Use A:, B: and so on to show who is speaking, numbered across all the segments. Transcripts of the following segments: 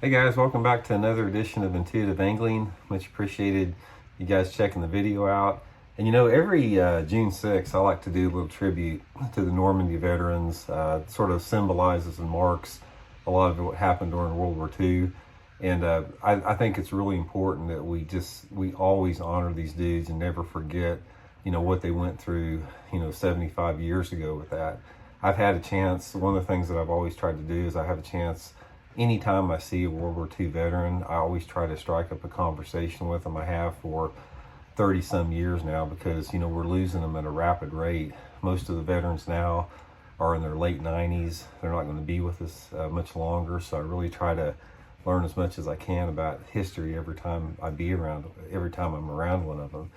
A: Hey guys, welcome back to another edition of Intuitive Angling. Much appreciated you guys checking the video out. And you know, every June 6th, I like to do a little tribute to the Normandy veterans. Sort of symbolizes and marks a lot of what happened during World War II. And I think it's really important that we always honor these dudes and never forget, you know, what they went through, you know, 75 years ago with that. I've had a chance, one of the things that I've always tried to do is I have a chance anytime I see a World War II veteran, I always try to strike up a conversation with them. I have for 30 some years now because, you know, we're losing them at a rapid rate. Most of the veterans now are in their late 90s. They're not going to be with us much longer. So I really try to learn as much as I can about history every time I'm around one of them.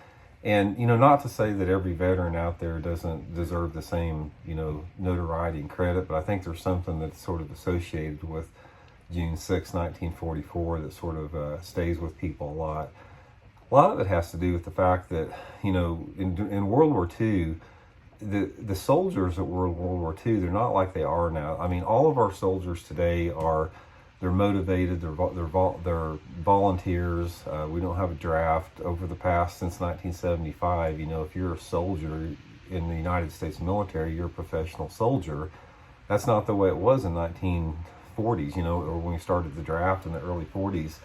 A: And, you know, not to say that every veteran out there doesn't deserve the same, you know, notoriety and credit, but I think there's something that's sort of associated with June 6, 1944 that sort of stays with people a lot. A lot of it has to do with the fact that, you know, in World War II, the soldiers that were in World War II, they're not like they are now. I mean, all of our soldiers today they're motivated, they're volunteers. We don't have a draft. Over the past, since 1975, you know, if you're a soldier in the United States military, you're a professional soldier. That's not the way it was in 1940s, you know, or when we started the draft in the early 40s.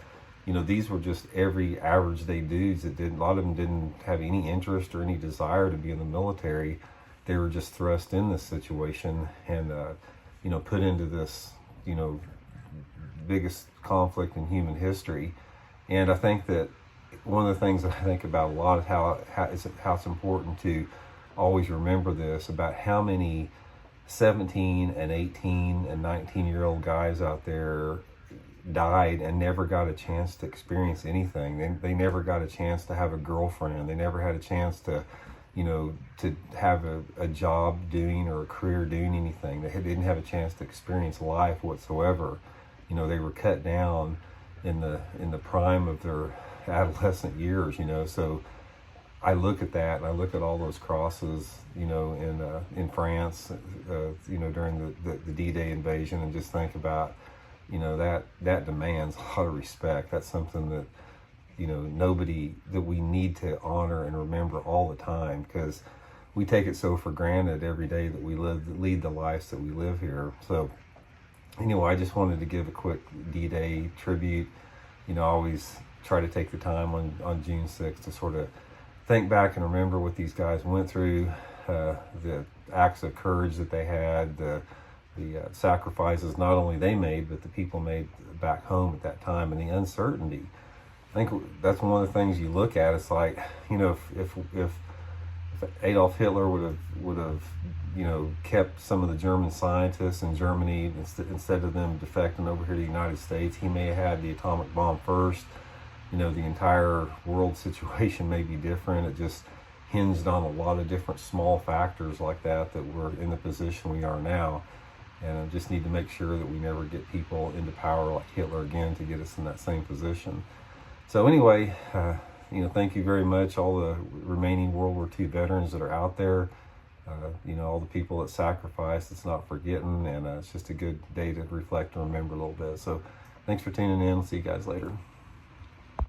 A: You know, these were just every average day dudes that a lot of them didn't have any interest or any desire to be in the military. They were just thrust in this situation and, you know, put into this, you know, biggest conflict in human history. And I think that one of the things that I think about a lot is how it's important to always remember this about how many 17 and 18 and 19-year-old guys out there died and never got a chance to experience anything. They never got a chance to have a girlfriend. They never had a chance to, you know, to have a job doing or a career doing anything. They didn't have a chance to experience life whatsoever. You know, they were cut down in the prime of their adolescent years, you know. So I look at that and I look at all those crosses, you know, in France, you know, during the D-Day invasion, and just think about, you know, that demands a lot of respect. That's something that, you know, that we need to honor and remember all the time, because we take it so for granted every day that we lead the lives that we live here. So anyway, I just wanted to give a quick D-Day tribute. You know, I always try to take the time on June 6th to sort of think back and remember what these guys went through, the acts of courage that they had, the sacrifices not only they made, but the people made back home at that time, and the uncertainty. I think that's one of the things you look at. It's like, you know, if Adolf Hitler would have, you know, kept some of the German scientists in Germany instead of them defecting over here to the United States, he may have had the atomic bomb first. You know, the entire world situation may be different. It just hinged on a lot of different small factors like that we're in the position we are now. And I just need to make sure that we never get people into power like Hitler again to get us in that same position. So anyway, you know, thank you very much, all the remaining World War II veterans that are out there. You know, all the people that sacrificed, it's not forgetting, and it's just a good day to reflect and remember a little bit. So thanks for tuning in. See you guys later.